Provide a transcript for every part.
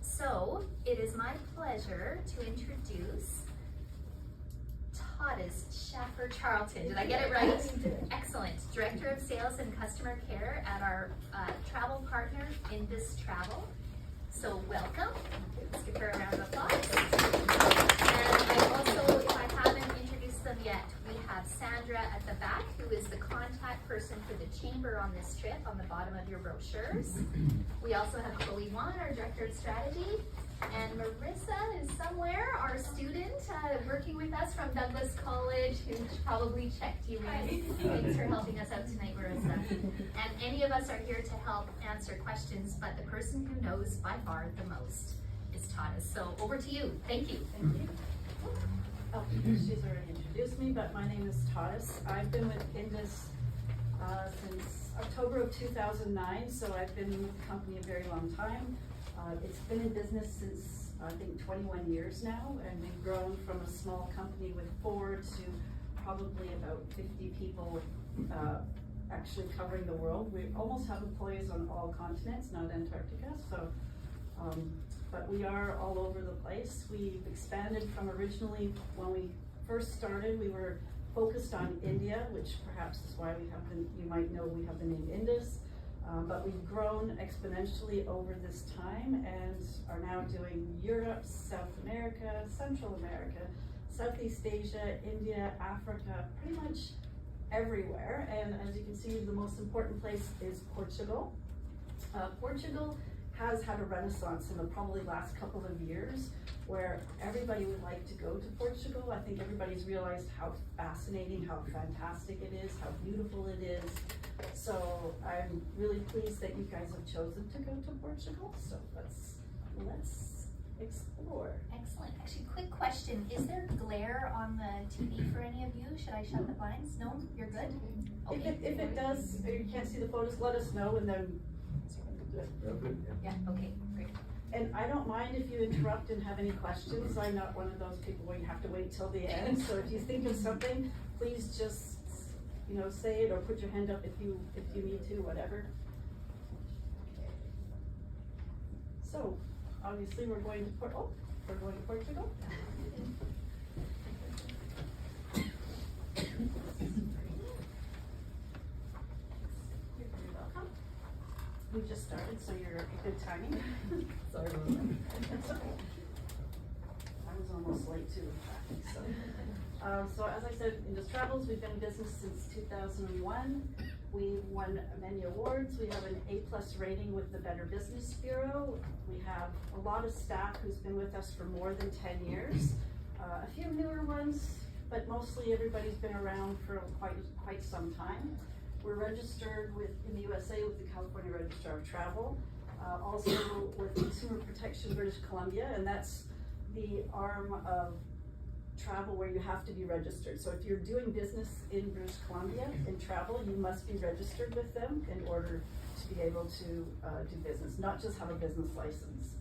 So it is my pleasure to introduce Tadas Schaffer-Charlton. Did I get it right? Excellent. Director of Sales and Customer Care at our travel partner, Indus Travel. So welcome. Let's give her a round of applause. And I also, if I haven't introduced them yet, we have Sandra at the back, who is the contact person for the chamber on this trip, on the bottom of your brochures. We also have Chloe Wan, our Director of Strategy, and Marissa is somewhere, our student working with us from Douglas College, who probably checked you in. Thanks for helping us out tonight, Marissa. And any of us are here to help answer questions, but the person who knows by far the most is Tadas. So over to you. Thank you. Thank you. Oh, she's already introduced me, but my name is Tadas. I've been with Indus since October of 2009, so I've been with the company a very long time. It's been in business since, I think, 21 years now, and we've grown from a small company with 4 to probably about 50 people actually covering the world. We almost have employees on all continents, not Antarctica, so, but we are all over the place. We've expanded from originally, when we first started, we were focused on India, which perhaps is why we have been, you might know we have the name Indus. But we've grown exponentially over this time and are now doing Europe, South America, Central America, Southeast Asia, India, Africa, pretty much everywhere. And as you can see, the most important place is Portugal. Portugal has had a renaissance in the probably last couple of years where everybody would like to go to Portugal. I think everybody's realized how fascinating, how fantastic it is, how beautiful it is. So I'm really pleased that you guys have chosen to go to Portugal. So let's explore. Excellent. Actually, quick question. Is there glare on the TV for any of you? Should I shut the blinds? No? You're good? Okay. If it does, or you can't see the photos, let us know and then. Yeah, okay, great. And I don't mind if you interrupt and have any questions. I'm not one of those people where you have to wait till the end. So if you think of something, please just, you know, say it or put your hand up if you need to, whatever. So obviously we're going to Portugal. We just started, so you're in good timing. Sorry about that. That's okay. I was almost late too with traffic. So as I said, Indus Travels, we've been in business since 2001. We won many awards. We have an A+ rating with the Better Business Bureau. We have a lot of staff who's been with us for more than 10 years. A few newer ones, but mostly everybody's been around for quite some time. We're registered in the USA with the California Register of Travel, also with Consumer Protection British Columbia, and that's the arm of travel where you have to be registered. So if you're doing business in British Columbia in travel, you must be registered with them in order to be able to do business, not just have a business license.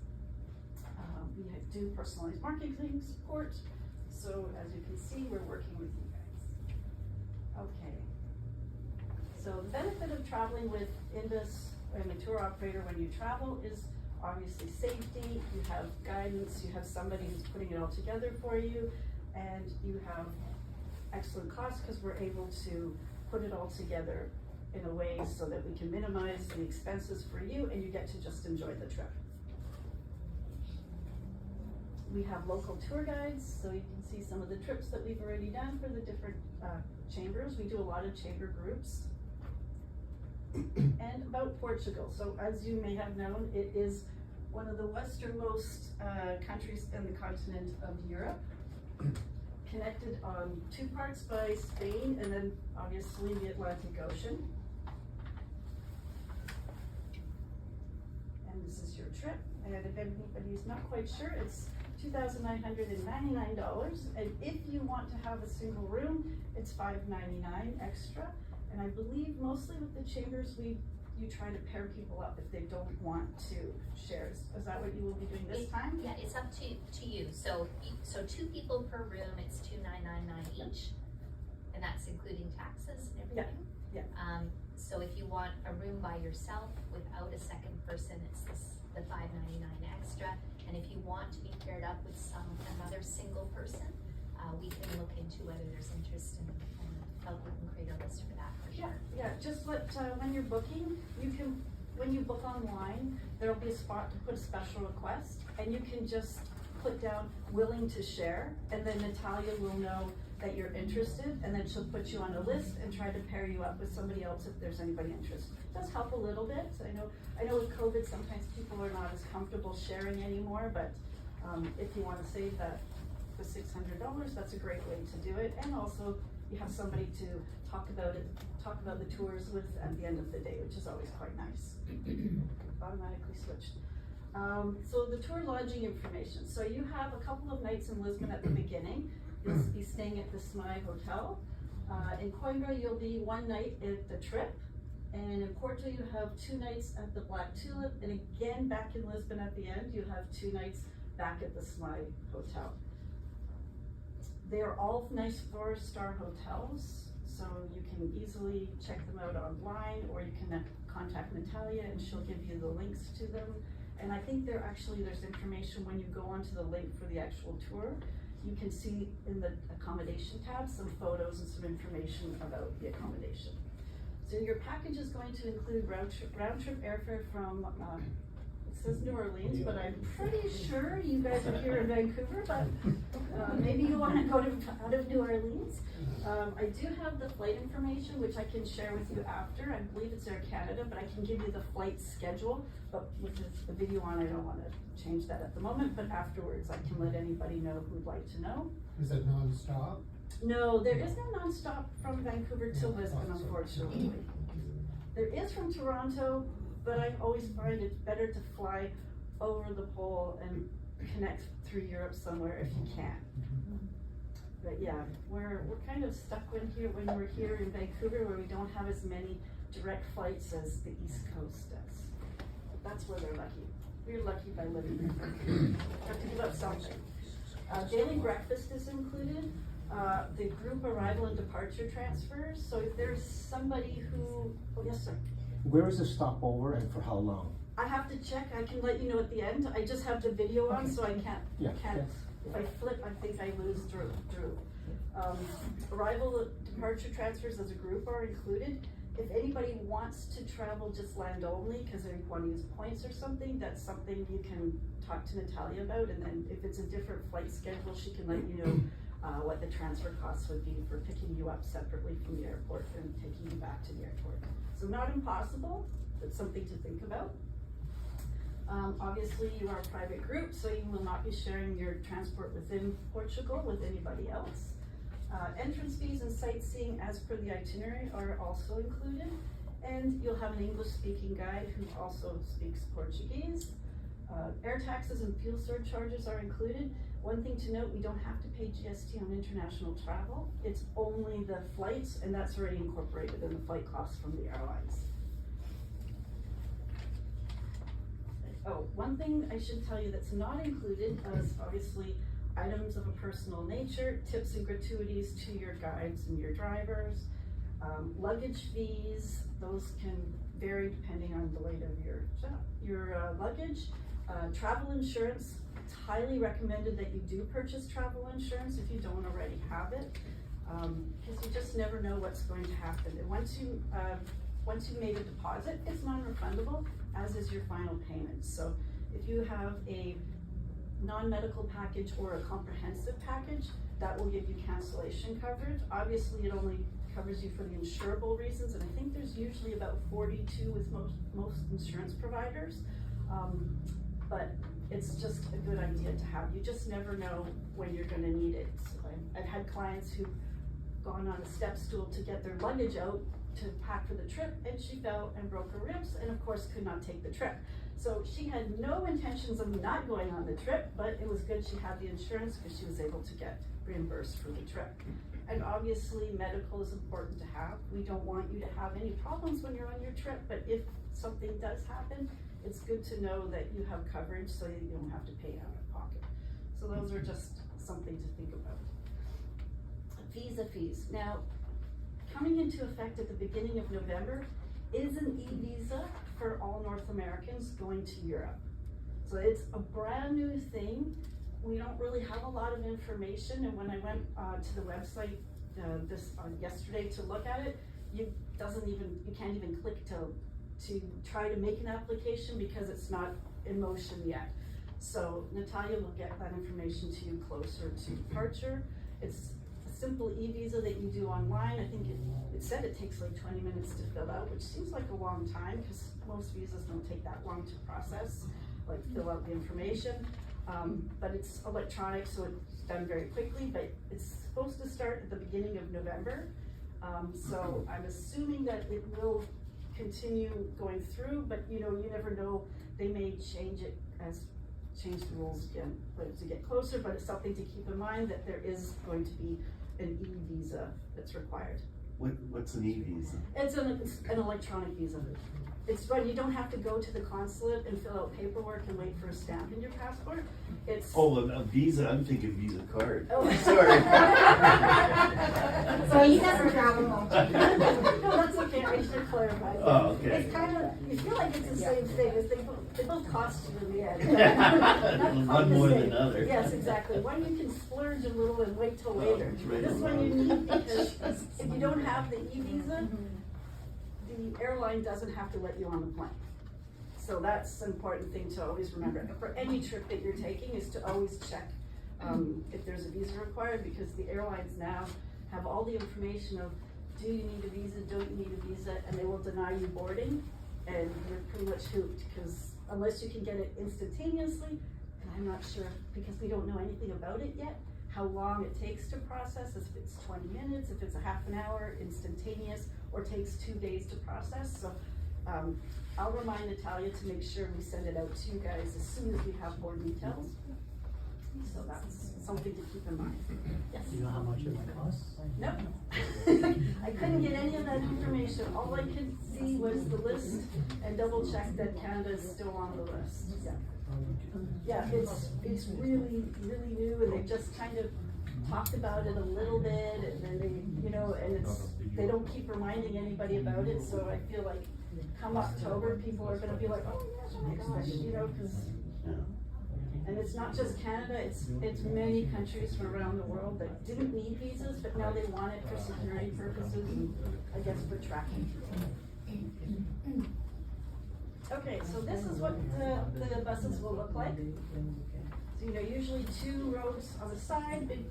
We do personalized marketing support. So as you can see, we're working with you guys. Okay. So the benefit of traveling with Indus and a tour operator when you travel is obviously safety. You have guidance, you have somebody who's putting it all together for you, and you have excellent costs because we're able to put it all together in a way so that we can minimize the expenses for you and you get to just enjoy the trip. We have local tour guides, so you can see some of the trips that we've already done for the different chambers. We do a lot of chamber groups. And about Portugal, so as you may have known, it is one of the westernmost countries in the continent of Europe, connected on 2 parts by Spain and then obviously the Atlantic Ocean. And this is your trip, and if anybody's not quite sure, it's $2,999, and if you want to have a single room, it's $599 extra. And I believe mostly with the chambers, you try to pair people up if they don't want to share. Is that what you will be doing this time? Yeah, it's up to you. So 2 people per room, it's $2,999 each, and that's including taxes and everything. Yeah. So if you want a room by yourself without a second person, it's the $599. extra. And if you want to be paired up with another single person, we can look into whether there's interest and help we can create a list for that for sure. Yeah, just let, when you're booking, when you book online, there'll be a spot to put a special request, and you can just put down willing to share, and then Natalia will know that you're interested, and then she'll put you on a list and try to pair you up with somebody else if there's anybody interested. It does help a little bit. So I know with COVID, sometimes people are not as comfortable sharing anymore, but if you want to save the $600, that's a great way to do it. And also, you have somebody to talk about the tours with at the end of the day, which is always quite nice. Automatically switched. So the tour lodging information. So you have a couple of nights in Lisbon at the beginning. You'll be staying at the Smai Hotel. In Coimbra, you'll be one night at the Trip. And in Porto, you have 2 nights at the Black Tulip. And again, back in Lisbon at the end, you have 2 nights back at the Smai Hotel. They are all nice 4-star hotels, so you can easily check them out online, or you can contact Natalia and she'll give you the links to them. And I think there's information when you go onto the link for the actual tour. You can see in the accommodation tab some photos and some information about the accommodation. So your package is going to include round trip airfare from, it says New Orleans, but I'm pretty sure you guys are here in Vancouver, but maybe you want to go out of New Orleans. I do have the flight information, which I can share with you after. I believe it's Air Canada, but I can give you the flight schedule. But with the video on, I don't want to change that at the moment, but afterwards I can let anybody know who'd like to know. Is it non-stop? No, there is no non-stop from Vancouver to Lisbon, unfortunately. There is from Toronto, but I always find it's better to fly over the pole and connect through Europe somewhere if you can. But yeah, we're kind of stuck when we're here in Vancouver, where we don't have as many direct flights as the East Coast does. That's where they're lucky. We're lucky by living there. Have to give up something. Daily breakfast is included. The group arrival and departure transfers. So if there's somebody who, oh yes sir. Where is the stopover and for how long? I have to check. I can let you know at the end. I just have the video on, so I can't. If I flip, I think I lose Drew. Arrival, departure transfers as a group are included. If anybody wants to travel just land only because they want to use points or something, that's something you can talk to Natalia about. And then if it's a different flight schedule, she can let you know what the transfer costs would be for picking you up separately from the airport and taking you back to the airport. So not impossible, but something to think about. Obviously you are a private group, so you will not be sharing your transport within Portugal with anybody else. Entrance fees and sightseeing as per the itinerary are also included. And you'll have an English speaking guide who also speaks Portuguese. Air taxes and fuel surcharges are included. One thing to note, we don't have to pay GST on international travel. It's only the flights, and that's already incorporated in the flight costs from the airlines. Oh, one thing I should tell you that's not included is obviously items of a personal nature, tips and gratuities to your guides and your drivers, luggage fees. Those can vary depending on the weight of your luggage. Travel insurance, it's highly recommended that you do purchase travel insurance if you don't already have it, because you just never know what's going to happen. And once you made a deposit, it's non-refundable, as is your final payment. So if you have a non-medical package or a comprehensive package, that will give you cancellation coverage. Obviously, it only covers you for the insurable reasons, and I think there's usually about 42 with most insurance providers. But it's just a good idea to have. You just never know when you're going to need it. So I've had clients who've gone on a step stool to get their luggage out to pack for the trip, and she fell and broke her ribs, and of course could not take the trip. So she had no intentions of not going on the trip, but it was good she had the insurance because she was able to get reimbursed for the trip. And obviously medical is important to have. We don't want you to have any problems when you're on your trip, but if something does happen, it's good to know that you have coverage so you don't have to pay out of pocket. So those are just something to think about. Visa fees. Now, coming into effect at the beginning of November is an e-visa for all North Americans going to Europe. So it's a brand new thing. We don't really have a lot of information, and when I went to the website yesterday to look at it, you can't even click to try to make an application because it's not in motion yet. So Natalia will get that information to you closer to departure. It's a simple e-visa that you do online. I think it said it takes like 20 minutes to fill out, which seems like a long time because most visas don't take that long to process, like fill out the information. But it's electronic, so it's done very quickly, but it's supposed to start at the beginning of November. So I'm assuming that it will continue going through, but you never know, they may change the rules again to get closer, but it's something to keep in mind that there is going to be an e-visa that's required. What's an e-visa? It's an electronic visa. It's when you don't have to go to the consulate and fill out paperwork and wait for a stamp in your passport. It's A visa, I'm thinking Visa card. Oh. Sorry. So he doesn't travel much. No, that's okay, I should clarify. Oh, okay. It's kind of, you feel like it's the same thing, as they both cost you in the end. Not One more the than same. other. Yes, exactly. One you can splurge a little and wait till later. That's right. This one you need because if you don't have the e-visa, the airline doesn't have to let you on the plane. So that's an important thing to always remember. For any trip that you're taking is to always check if there's a visa required, because the airlines now have all the information of do you need a visa, don't you need a visa, and they will deny you boarding, and you're pretty much hooped, because unless you can get it instantaneously, and I'm not sure, because we don't know anything about it yet, how long it takes to process, if it's 20 minutes, if it's a half an hour, instantaneous, or takes 2 days to process. So I'll remind Natalia to make sure we send it out to you guys as soon as we have more details. So that's something to keep in mind. Yes? Do you know how much it might cost? Nope. I couldn't get any of that information. All I could see was the list and double check that Canada is still on the list. Yeah. Yeah, it's really, really new, and they just kind of talked about it a little bit, and then they, they don't keep reminding anybody about it, so I feel like come October, people are gonna be like, oh my gosh, because, and it's not just Canada, it's many countries from around the world that didn't need visas, but now they want it for security purposes and I guess for tracking. Okay, so this is what the buses will look like. So, usually 2 rows on the side, big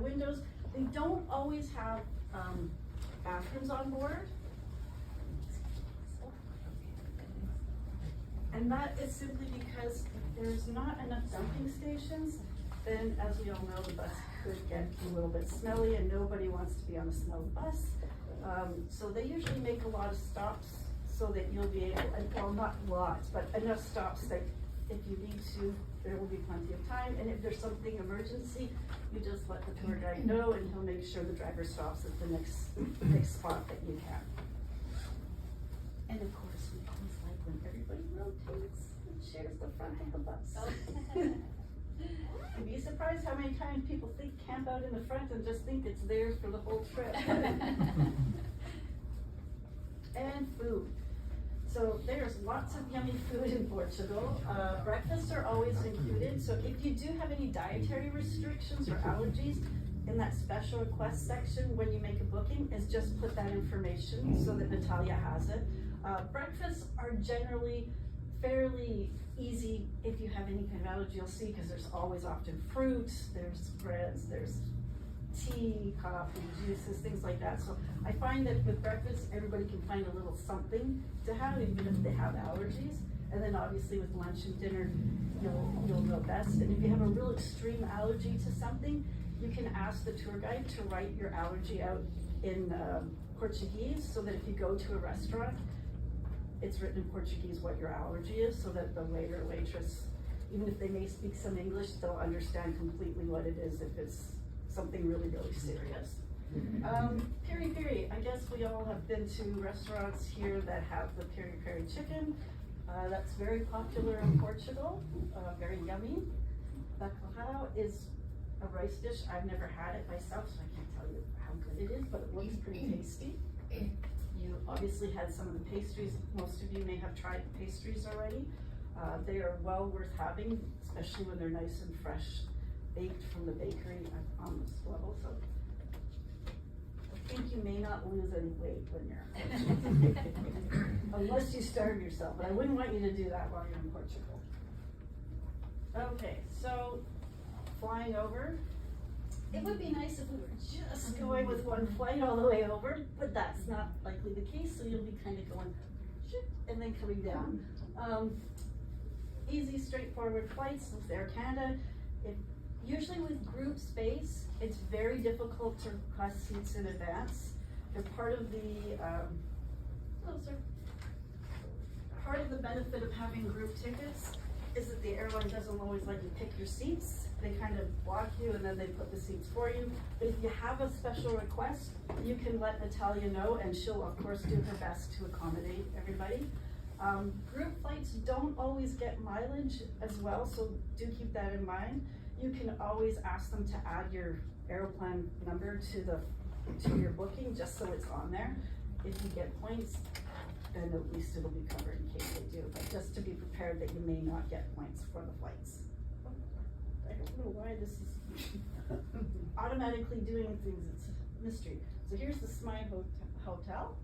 windows. They don't always have bathrooms on board. And that is simply because there's not enough dumping stations. Then, as we all know, the bus could get a little bit smelly and nobody wants to be on a smelly bus. So they usually make a lot of stops so that you'll be able, well, not lots, but enough stops that if you need to, there will be plenty of time. And if there's something emergency, you just let the tour guide know and he'll make sure the driver stops at the next spot that you can. And of course, we always like when everybody rotates and shares the front of the bus. You'd be surprised how many times people camp out in the front and just think it's theirs for the whole trip. And food. So there's lots of yummy food in Portugal. Breakfasts are always included. So if you do have any dietary restrictions or allergies, in that special request section when you make a booking, is just put that information so that Natalia has it. Breakfasts are generally fairly easy. If you have any kind of allergy, you'll see, because there's always often fruit, there's breads, there's tea, coffee, juices, things like that. So I find that with breakfast, everybody can find a little something to have, even if they have allergies. And then obviously with lunch and dinner, you'll know best. And if you have a real extreme allergy to something, you can ask the tour guide to write your allergy out in Portuguese, so that if you go to a restaurant, it's written in Portuguese what your allergy is, so that the waiter or waitress, even if they may speak some English, they'll understand completely what it is if it's something really, really serious. Piri-piri, I guess we all have been to restaurants here that have the piri-piri chicken. That's very popular in Portugal, very yummy. Bacalhau is a rice dish. I've never had it myself, so I can't tell you how good it is, but it looks pretty tasty. You obviously had some of the pastries. Most of you may have tried the pastries already. They are well worth having, especially when they're nice and fresh, baked from the bakery on this level. So I think you may not lose any weight when you're unless you starve yourself, but I wouldn't want you to do that while you're in Portugal. Okay, so flying over. It would be nice if we were just going with one flight all the way over, but that's not likely the case, so you'll be kind of going and then coming down. Easy, straightforward flights with Air Canada. Usually with group space, it's very difficult to request seats in advance. They're part of the, part of the benefit of having group tickets is that the airline doesn't always let you pick your seats. They kind of block you and then they put the seats for you. But if you have a special request, you can let Natalia know and she'll of course do her best to accommodate everybody. Group flights don't always get mileage as well, so do keep that in mind. You can always ask them to add your Aeroplan number to your booking just so it's on there. If you get points, then at least it'll be covered in case they do, but just to be prepared that you may not get points for the flights. I don't know why this is automatically doing things, it's a mystery. So here's the Smile Hotel.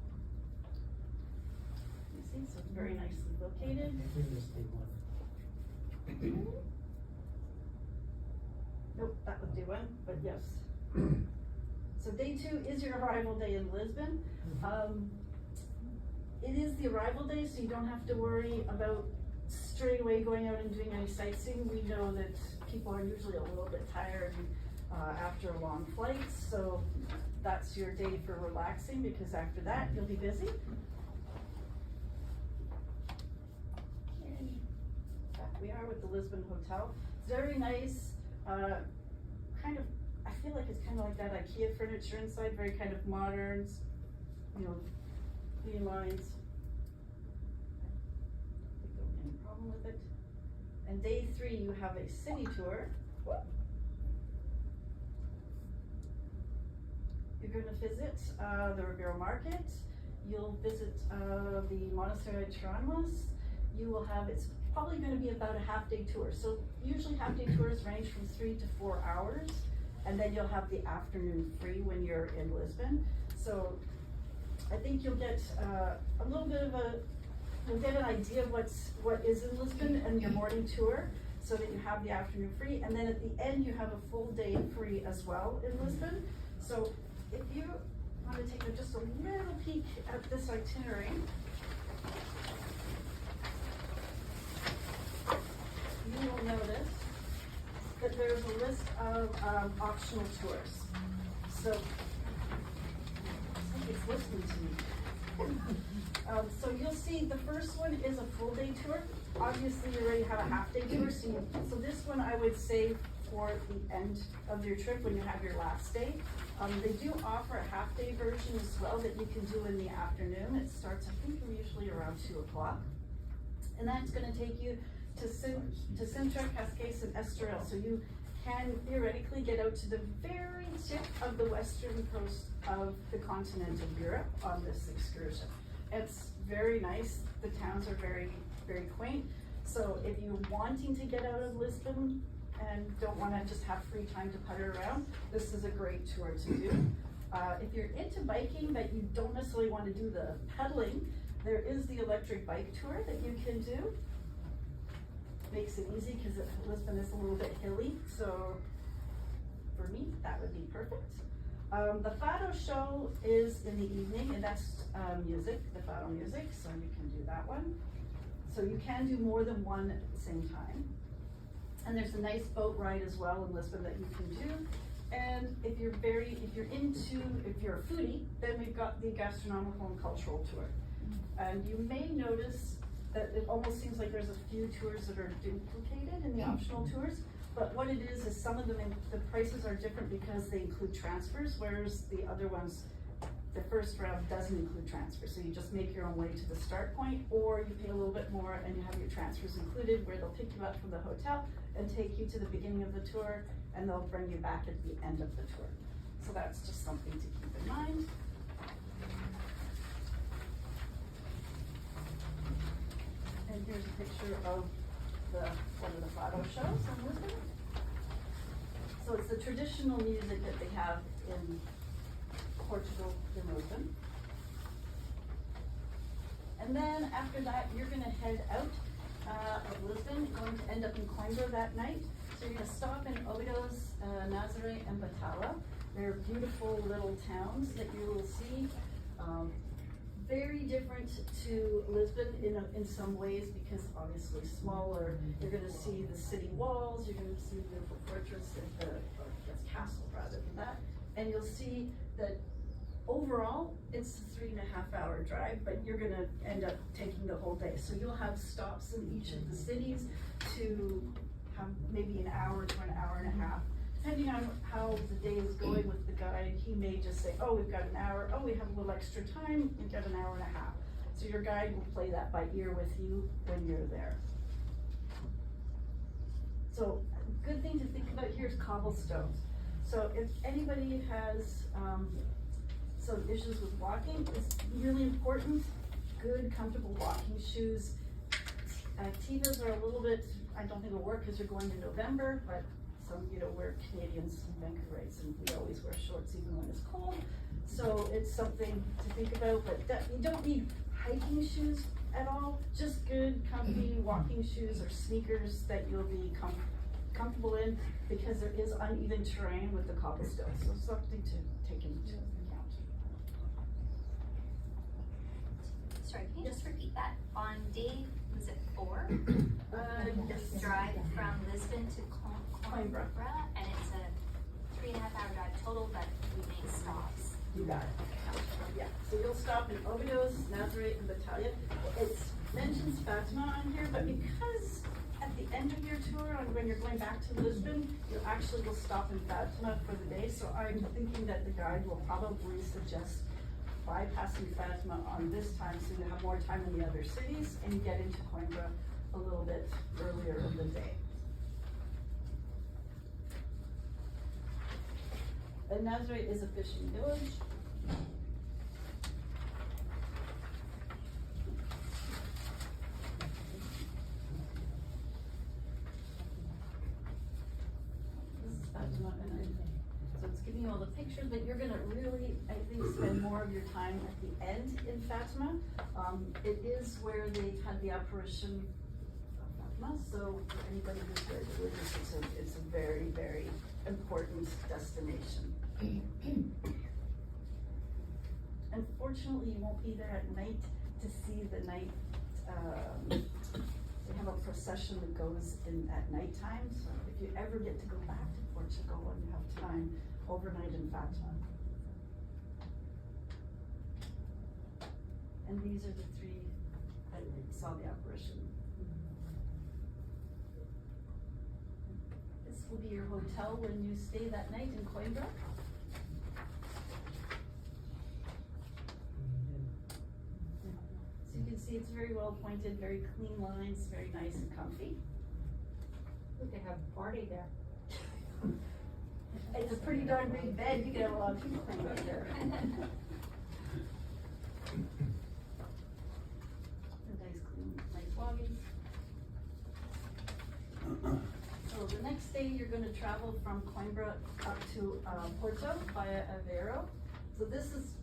You see, so it's very nicely located. Nope, that would do one, but yes. So day 2 is your arrival day in Lisbon. It is the arrival day, so you don't have to worry about straight away going out and doing any sightseeing. We know that people are usually a little bit tired after a long flight, so that's your day for relaxing because after that you'll be busy. And back we are with the Lisbon Hotel. It's very nice, kind of, I feel like it's kind of like that IKEA furniture inside, very kind of modern, you know, clean lines. I don't have any problem with it. And day 3, you have a city tour. You're going to visit the Ribeiro Market. You'll visit the Monastery de Jerónimos. You will have, it's probably going to be about a half-day tour. So usually half-day tours range from 3 to 4 hours, and then you'll have the afternoon free when you're in Lisbon. So I think you'll get a little bit of you'll get an idea of what is in Lisbon and your morning tour, so that you have the afternoon free, and then at the end you have a full day free as well in Lisbon. So if you want to take just a little peek at this itinerary, you will notice that there's a list of optional tours. So it's listening to me. So you'll see the first one is a full day tour. Obviously you already have a half day tour, so this one I would save for the end of your trip when you have your last day. They do offer a half day version as well that you can do in the afternoon. It starts, I think, usually around 2 o'clock. And that's gonna take you to Sintra, Cascais, and Estoril. So you can theoretically get out to the very tip of the western coast of the continent of Europe on this excursion. It's very nice. The towns are very, very quaint. So if you're wanting to get out of Lisbon and don't want to just have free time to putter around, this is a great tour to do. If you're into biking but you don't necessarily want to do the pedaling, there is the electric bike tour that you can do. Makes it easy because Lisbon is a little bit hilly, so for me that would be perfect. The Fado show is in the evening, and that's music, the Fado music, so you can do that one. So you can do more than one at the same time. And there's a nice boat ride as well in Lisbon that you can do. And if you're a foodie, then we've got the gastronomical and cultural tour. And you may notice that it almost seems like there's a few tours that are duplicated in the optional tours. But what it is some of them, the prices are different because they include transfers, whereas the other ones, the first round doesn't include transfers. So you just make your own way to the start point, or you pay a little bit more and you have your transfers included, where they'll pick you up from the hotel and take you to the beginning of the tour, and they'll bring you back at the end of the tour. So that's just something to keep in mind. And here's a picture of shows in Lisbon. So it's the traditional music that they have in Portugal, in Lisbon. And then after that, you're gonna head out of Lisbon, going to end up in Coimbra that night. So you're gonna stop in Óbidos, Nazaré, and Batala. They're beautiful little towns that you will see. Very different to Lisbon in some ways, because obviously smaller. You're gonna see the city walls, you're gonna see the beautiful fortress, or I guess castle rather than that. And you'll see that overall, it's a 3.5 hour drive, but you're gonna end up taking the whole day. So you'll have stops in each of the cities to have maybe an hour to an hour and a half. Depending on how the day is going with the guide, he may just say, oh, we've got an hour, oh, we have a little extra time, we've got an hour and a half. So your guide will play that by ear with you when you're there. So a good thing to think about here is cobblestones. So if anybody has some issues with walking, it's really important. Good, comfortable walking shoes. Tevas are a little bit, I don't think it'll work because you're going to November, but some, we're Canadians, Vancouverites, and we always wear shorts even when it's cold. So it's something to think about, but you don't need hiking shoes at all. Just good, comfy walking shoes or sneakers that you'll be comfortable in, because there is uneven terrain with the cobblestones. So something to take into account. Sorry, can you just repeat that? On day, was it 4? Yes. Drive from Lisbon to Coimbra. And it's a 3.5 hour drive total, but we make stops. You got it. Yeah, so you'll stop in Óbidos, Nazaré, and Batalha. It mentions Fatima on here, but because at the end of your tour, when you're going back to Lisbon, you actually will stop in Fatima for the day. So I'm thinking that the guide will probably suggest bypassing Fatima on this time, so you have more time in the other cities, and you get into Coimbra a little bit earlier in the day. And Nazaré is a fishing village. This is Fatima, so it's giving you all the pictures, but you're gonna really, I think, spend more of your time at the end in Fatima. It is where they had the apparition of Fatima, so for anybody who's very religious, it's a very, very important destination. Unfortunately, you won't be there at night to see the night. They have a procession that goes in at nighttime. So if you ever get to go back to Portugal and you have time, overnight in Fatima. And these are the 3 that saw the apparition. This will be your hotel when you stay that night in Coimbra. So you can see it's very well pointed, very clean lines, very nice and comfy. We could have a party there. It's a pretty darn big bed, you can have a lot of people right there. Nice clean, nice lobbies. So the next day, you're gonna travel from Coimbra up to Porto via Aveiro. So this is,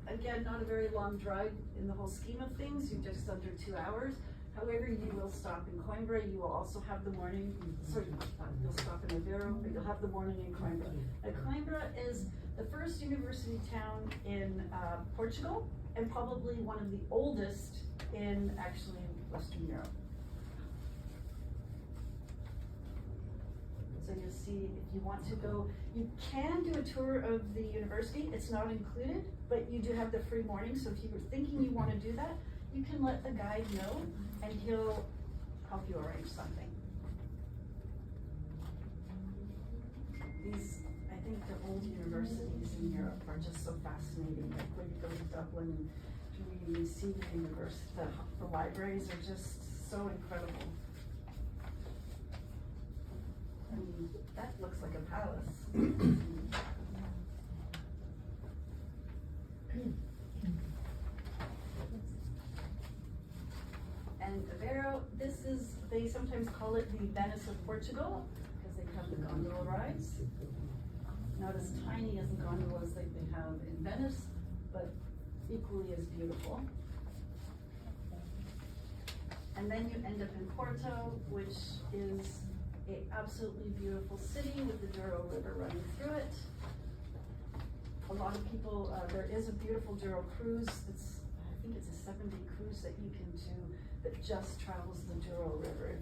again, not a very long drive in the whole scheme of things, you're just under 2 hours. However, you will stop in Coimbra, you will also have the morning, you'll stop in Aveiro, but you'll have the morning in Coimbra. Coimbra is the first university town in Portugal, and probably one of the oldest in actually Western Europe. So you'll see, if you want to go, you can do a tour of the university, it's not included, but you do have the free morning, so if you were thinking you want to do that, you can let the guide know, and he'll help you arrange something. These, I think the old universities in Europe are just so fascinating, like when you go to Dublin, and you see the university, the libraries are just so incredible. I mean, that looks like a palace. And Aveiro, this is, they sometimes sometimes call it the Venice of Portugal, because they have the gondola rides. Not as tiny as the gondolas like they have in Venice, but equally as beautiful. And then you end up in Porto, which is a absolutely beautiful city with the Douro River running through it. A lot of people, there is a beautiful Douro cruise. I think it's a 7-day cruise that you can do that just travels the Douro River.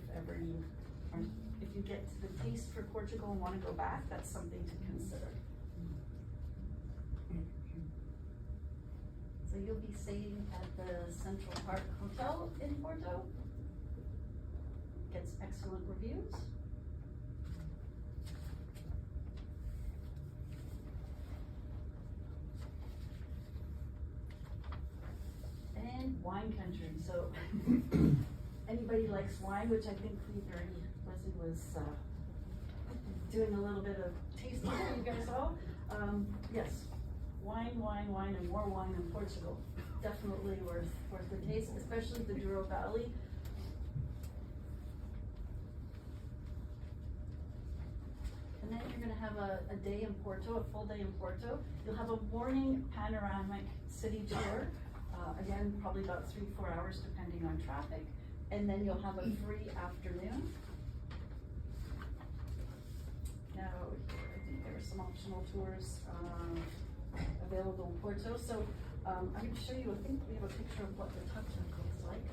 If you get to the taste for Portugal and want to go back, that's something to consider. So you'll be staying at the Central Park Hotel in Porto. Gets excellent reviews. And wine country. So anybody likes wine, which I think Leslie was doing a little bit of tasting for you guys all. Yes, wine, and more wine in Portugal. Definitely worth the taste, especially the Douro Valley. And then you're gonna have a day in Porto, a full day in Porto. You'll have a morning panoramic city tour. Again, probably about 3-4 hours depending on traffic. And then you'll have a free afternoon. Now, I think there are some optional tours available in Porto. So I'm going to show you, I think we have a picture of what the tuk-tuk looks like.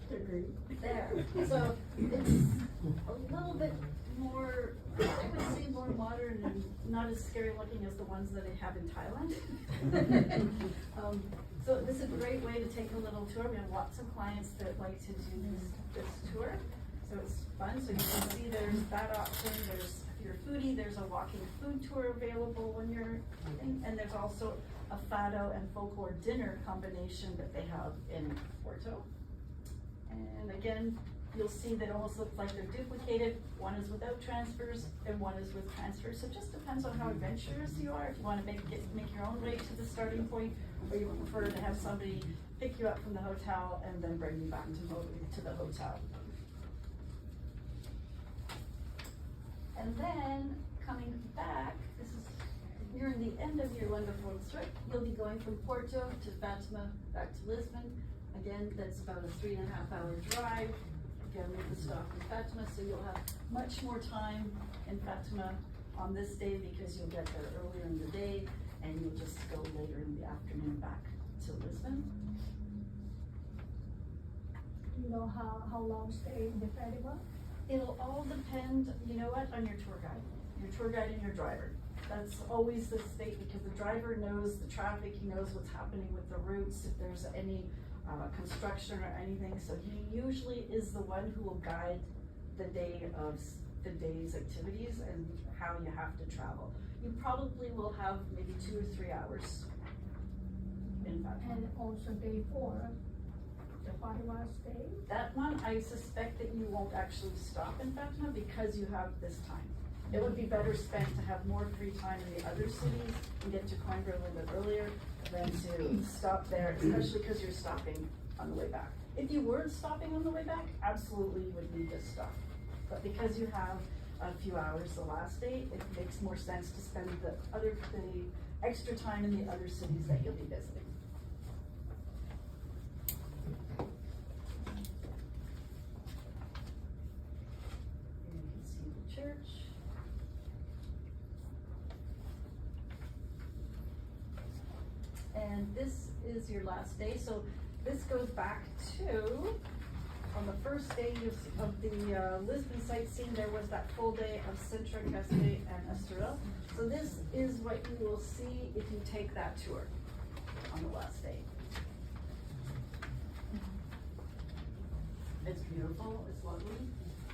They're great. There. So it's a little bit more, I would say more modern and not as scary looking as the ones that they have in Thailand. So this is a great way to take a little tour. We have lots of clients that like to do this tour. So it's fun. So you can see there's that option. There's, if you're a foodie, there's a walking food tour available when you're eating. And there's also a fado and folklore dinner combination that they have in Porto. And again, you'll see that it almost looks like they're duplicated. One is without transfers and one is with transfers. So it just depends on how adventurous you are. If you want to make your own way to the starting point, or you prefer to have somebody pick you up from the hotel and then bring you back to the hotel. And then coming back, this is nearing the end of your wonderful trip. You'll be going from Porto to Fatima, back to Lisbon. Again, that's about a 3.5-hour drive. Again, with the stop in Fatima, so you'll have much more time in Fatima on this day because you'll get there earlier in the day and you'll just go later in the afternoon back to Lisbon. Do you know how long stay in the Fatima? It'll all depend, you know what, on your tour guide and your driver. That's always the state because the driver knows the traffic, he knows what's happening with the routes, if there's any construction or anything. So he usually is the one who will guide the day's activities and how you have to travel. You probably will have maybe 2 or 3 hours in Fatima. And also day 4, the Fatima stay? That one, I suspect that you won't actually stop in Fatima because you have this time. It would be better spent to have more free time in the other cities and get to Coimbra a little bit earlier than to stop there, especially because you're stopping on the way back. If you weren't stopping on the way back, absolutely you would need to stop. But because you have a few hours the last day, it makes more sense to spend the extra time in the other cities that you'll be visiting. And you can see the church. And this is your last day. So this goes back to, on the first day of the Lisbon sightseeing, there was that full day of Sintra, Castell and Estoril. So this is what you will see if you take that tour on the last day. It's beautiful, it's lovely.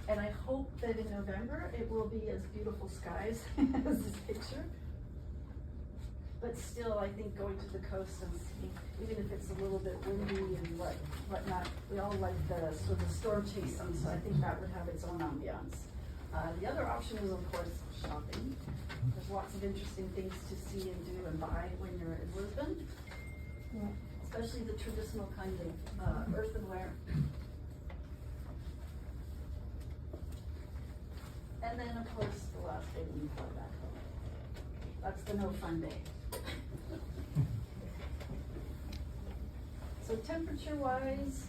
And I hope that in November it will be as beautiful skies as this picture. But still, I think going to the coast and skiing, even if it's a little bit windy and whatnot, we all like the sort of storm chasing, so I think that would have its own ambiance. The other option is, of course, shopping. There's lots of interesting things to see and do and buy when you're in Lisbon, especially the traditional kind of earthenware. And then, of course, the last day we fly back home. That's the no fun day. So temperature wise,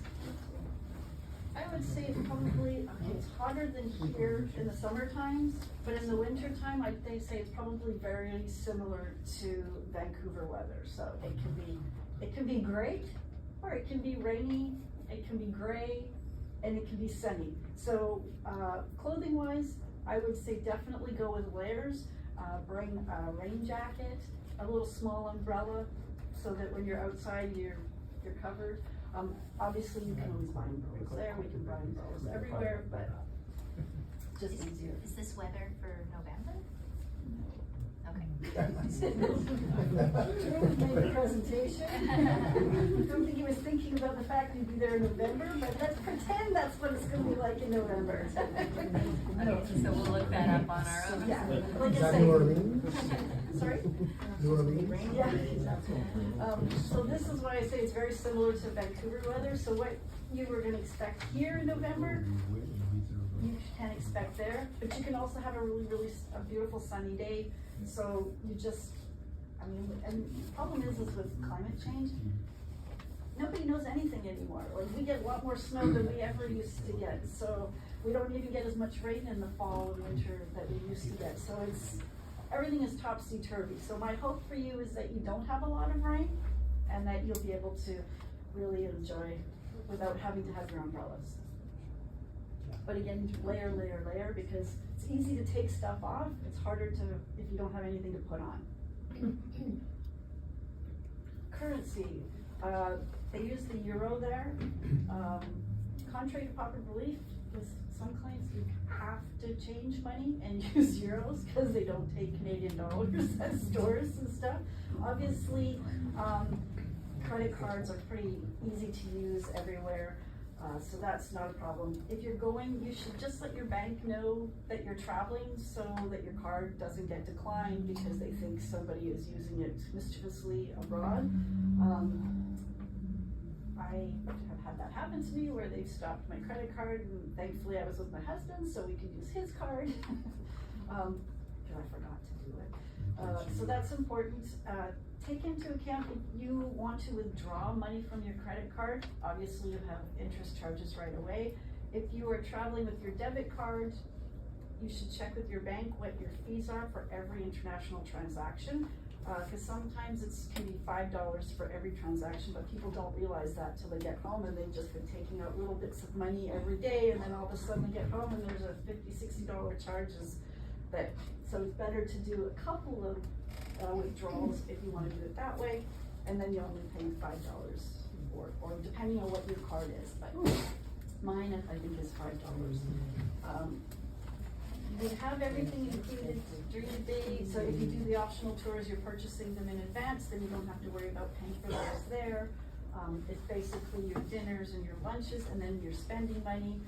I would say it's probably, okay, it's hotter than here in the summer times, but in the winter time, I'd say it's probably very similar to Vancouver weather. So it can be great, or it can be rainy, it can be gray, and it can be sunny. So clothing wise, I would say definitely go with layers. Bring a rain jacket, a little small umbrella, so that when you're outside, you're covered. Obviously, you can always buy umbrellas there. We can buy umbrellas everywhere, but just easier. Is this weather for November? Okay. Made the presentation. I don't think he was thinking about the fact he'd be there in November, but let's pretend that's what it's going to be like in November. Okay, so we'll look that up on our own. Yeah, like Is I that say. New Orleans? Sorry? New Orleans? Yeah. So this is why I say it's very similar to Vancouver weather. So what you were going to expect here in November, you can expect there, but you can also have a really a beautiful sunny day. So you just, I mean, and the problem is with climate change, nobody knows anything anymore. Like, we get a lot more snow than we ever used to get. So we don't even get as much rain in the fall and winter that we used to get. So everything is topsy-turvy. So my hope for you is that you don't have a lot of rain and that you'll be able to really enjoy without having to have your umbrellas. But again, layer, because it's easy to take stuff off. It's harder to, if you don't have anything to put on. Currency, they use the euro there. Contrary to popular belief, because some clients you have to change money and use euros because they don't take Canadian dollars at stores and stuff. Obviously, credit cards are pretty easy to use everywhere. So that's not a problem. If you're going, you should just let your bank know that you're traveling so that your card doesn't get declined because they think somebody is using it mischievously abroad. I have had that happen to me where they've stopped my credit card, and thankfully I was with my husband so we could use his card. Because I forgot to do it. So that's important. Take into account if you want to withdraw money from your credit card, obviously you have interest charges right away. If you are traveling with your debit card, you should check with your bank what your fees are for every international transaction. Because sometimes it can be $5 for every transaction, but people don't realize that till they get home and they've just been taking out little bits of money every day, and then all of a sudden they get home and there's a $50, $60 charges. So it's better to do a couple of withdrawals if you want to do it that way, and then you only pay $5 or depending on what your card is, but mine I think is $5. We have everything included during the day, so if you do the optional tours, you're purchasing them in advance, then you don't have to worry about paying for those there. It's basically your dinners and your lunches, and then you're spending money.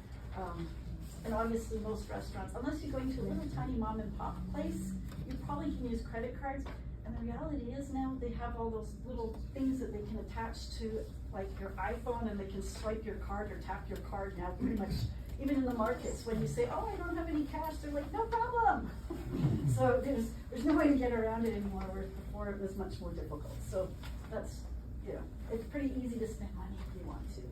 And obviously most restaurants, unless you're going to a little tiny mom and pop place, you probably can use credit cards. And the reality is now they have all those little things that they can attach to like your iPhone, and they can swipe your card or tap your card now pretty much. Even in the markets, when you say, oh, I don't have any cash, they're like, no problem. So there's no way to get around it anymore, whereas before it was much more difficult. So that's, you know, it's pretty easy to spend money if you want to.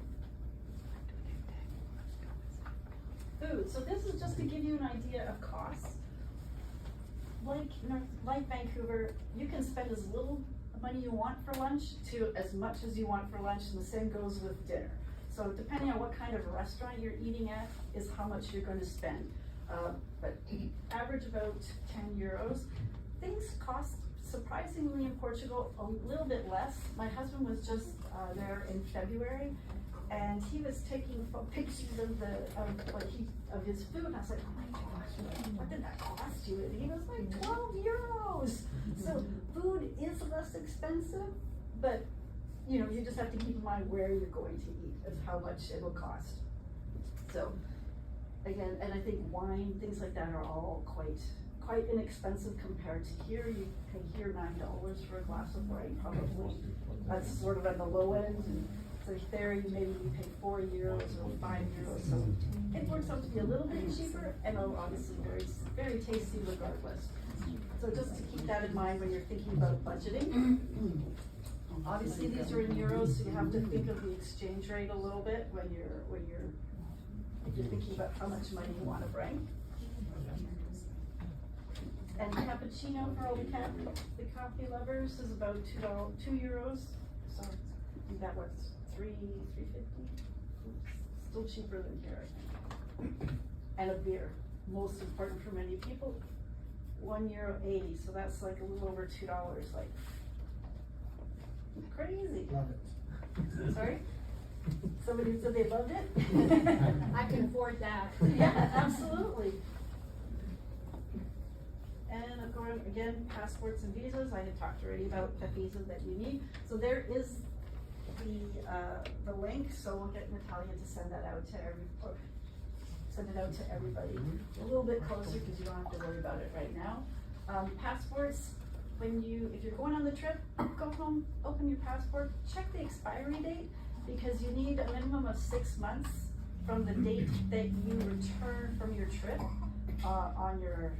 Food, so this is just to give you an idea of costs. Like Vancouver, you can spend as little money you want for lunch to as much as you want for lunch, and the same goes with dinner. So depending on what kind of restaurant you're eating at is how much you're going to spend. But average about 10 euros. Things cost surprisingly in Portugal a little bit less. My husband was just there in February, and he was taking pictures of his food, and I was like, oh my gosh, what did that cost you? And he was like 12 euros. So food is less expensive, but you know, you just have to keep in mind where you're going to eat and how much it will cost. So again, and I think wine, things like that are all quite inexpensive compared to here. You pay here $9 for a glass of wine, probably. That's sort of on the low end. And the ferry, maybe you pay €4 or €5, so it works out to be a little bit cheaper, and obviously very, very tasty regardless. So just to keep that in mind when you're thinking about budgeting. Obviously, these are in euros, so you have to think of the exchange rate a little bit if you're thinking about how much money you wanna bring. And cappuccino for all the coffee lovers is about €2. So I think that was $3.50. Still cheaper than here, I think. And a beer, most important for many people, €1.80. So that's like a little over $2. Like crazy. Love it. Sorry? Somebody said they loved it? I can afford that. Yeah, absolutely. And of course, again, passports and visas, I had talked already about the visas that you need. So there is the link, so we'll get Natalia to send that out to everybody a little bit closer, because you don't have to worry about it right now. Passports, if you're going on the trip, go home, open your passport, check the expiry date, because you need a minimum of 6 months from the date that you return from your trip on your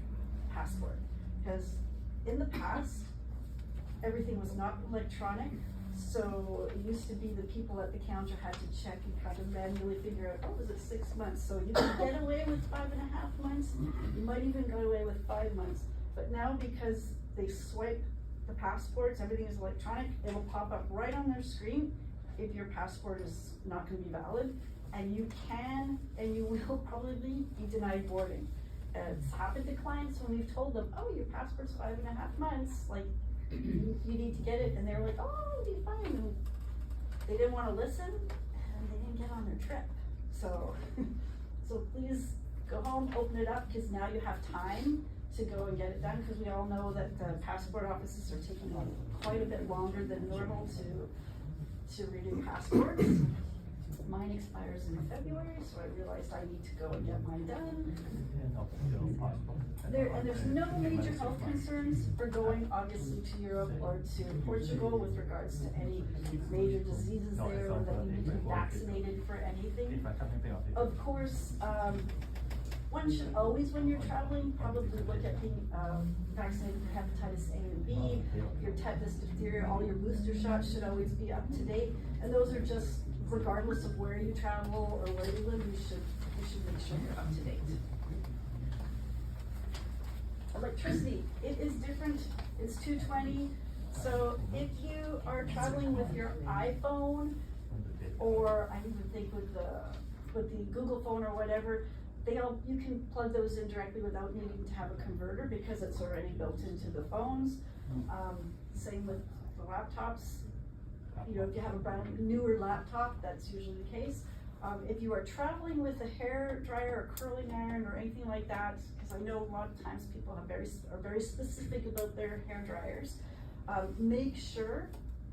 passport. Because in the past, everything was not electronic, so it used to be the people at the counter had to check and kind of manually figure out, oh, is it 6 months? So you can get away with 5.5 months, you might even get away with 5 months. But now, because they swipe the passports, everything is electronic, it'll pop up right on their screen if your passport is not gonna be valid, and you can, and you will probably be denied boarding. It's happened to clients when we've told them, oh, your passport's 5.5 months, like, you need to get it, and they're like, oh, it'll be fine, and they didn't wanna listen, and they didn't get on their trip. So, so please go home, open it up, because now you have time to go and get it done, because we all know that the passport offices are taking quite a bit longer than normal to renew passports. Mine expires in February, so I realized I need to go and get mine done. There's no major health concerns for going, obviously, to Europe or to Portugal with regards to any major diseases there, or that you need to be vaccinated for anything. Of course, one should always, when you're traveling, probably look at being vaccinated for hepatitis A and B, your tetanus, diphtheria, all your booster shots should always be up to date. And those are just, regardless of where you travel or where you live, you should make sure you're up to date. Electricity, it is different, it's 220. So if you are traveling with your iPhone, or I even think with the Google phone or whatever, you can plug those in directly without needing to have a converter, because it's already built into the phones. Same with the laptops. You know, if you have a brand newer laptop, that's usually the case. If you are traveling with a hair dryer or curling iron or anything like that, because I know a lot of times people are very specific about their hair dryers, make sure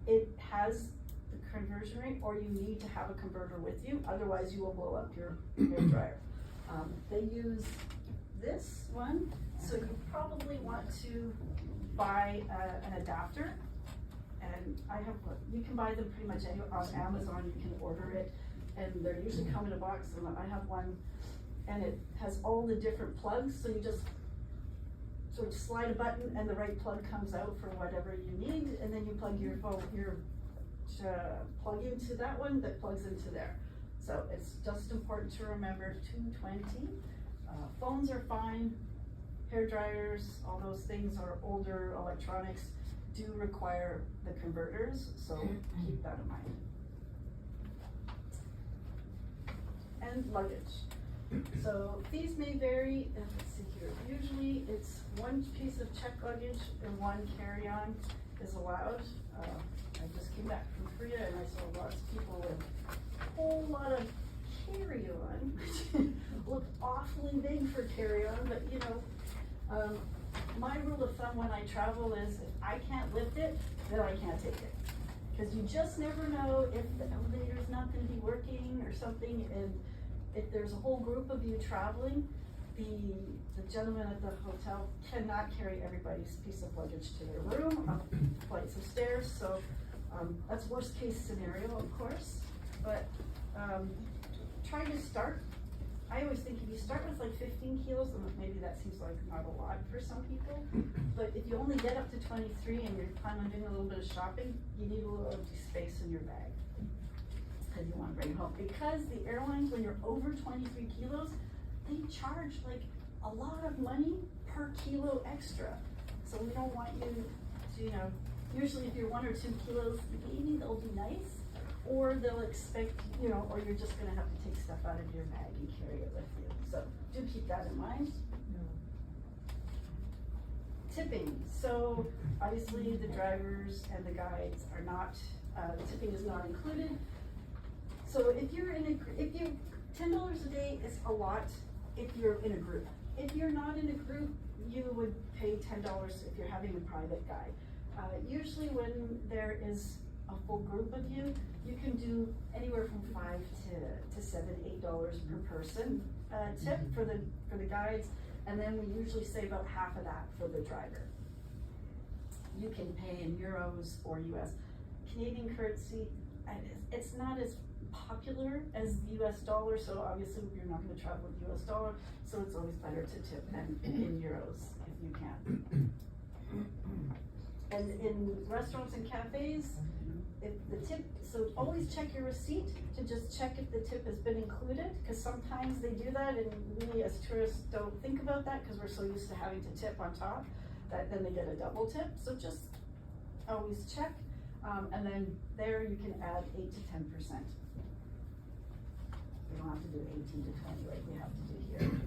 it has the conversion rate, or you need to have a converter with you, otherwise you will blow up your hair dryer. They use this one, so you probably want to buy an adapter, and you can buy them pretty much on Amazon. You can order it, and they're usually come in a box, and I have one, and it has all the different plugs, so you just sort of slide a button and the right plug comes out for whatever you need, and then you plug your phone, plug into that one that plugs into there. So it's just important to remember 220. Phones are fine, hair dryers, all those things are older electronics, do require the converters, so keep that in mind. And luggage. So fees may vary, let's see here, usually it's one piece of check luggage and one carry-on is allowed. I just came back from Korea and I saw lots of people with a whole lot of carry-on, which looked awfully big for carry-on, but you know, my rule of thumb when I travel is if I can't lift it, then I can't take it. Because you just never know if the elevator's not going to be working or something, and if there's a whole group of you traveling, the gentleman at the hotel cannot carry everybody's piece of luggage to their room up flights of stairs, so that's worst case scenario, of course. but, try to start. I always think if you start with like 15 kilos, and maybe that seems like not a lot for some people, but if you only get up to 23 and you're planning on doing a little bit of shopping, you need a little empty space in your bag. Because you want to bring it home. Because the airlines, when you're over 23 kilos, they charge like a lot of money per kilo extra. So we don't want you to, you know, usually if you're 1 or 2 kilos, maybe they'll be nice, or they'll expect, you know, or you're just gonna have to take stuff out of your bag and carry it with you. So do keep that in mind. Tipping. So obviously the drivers and the guides are not, tipping is not included. So if you're in a, if you, $10 a day is a lot if you're in a group. If you're not in a group, you would pay $10 if you're having a private guide. Usually when there is a full group of you, you can do anywhere from $5 to $7, $8 per person tip for the guides, and then we usually say about half of that for the driver. You can pay in euros or US. Canadian currency, it's not as popular as the US dollar, so obviously you're not going to travel with US dollar, so it's always better to tip than in euros if you can. And in restaurants and cafes, if the tip, so always check your receipt to just check if the tip has been included, because sometimes they do that and we as tourists don't think about that because we're so used to having to tip on top that then they get a double tip. So just always check, and then there you can add 8 to 10%. You don't have to do 18 to 20 like we have to do here.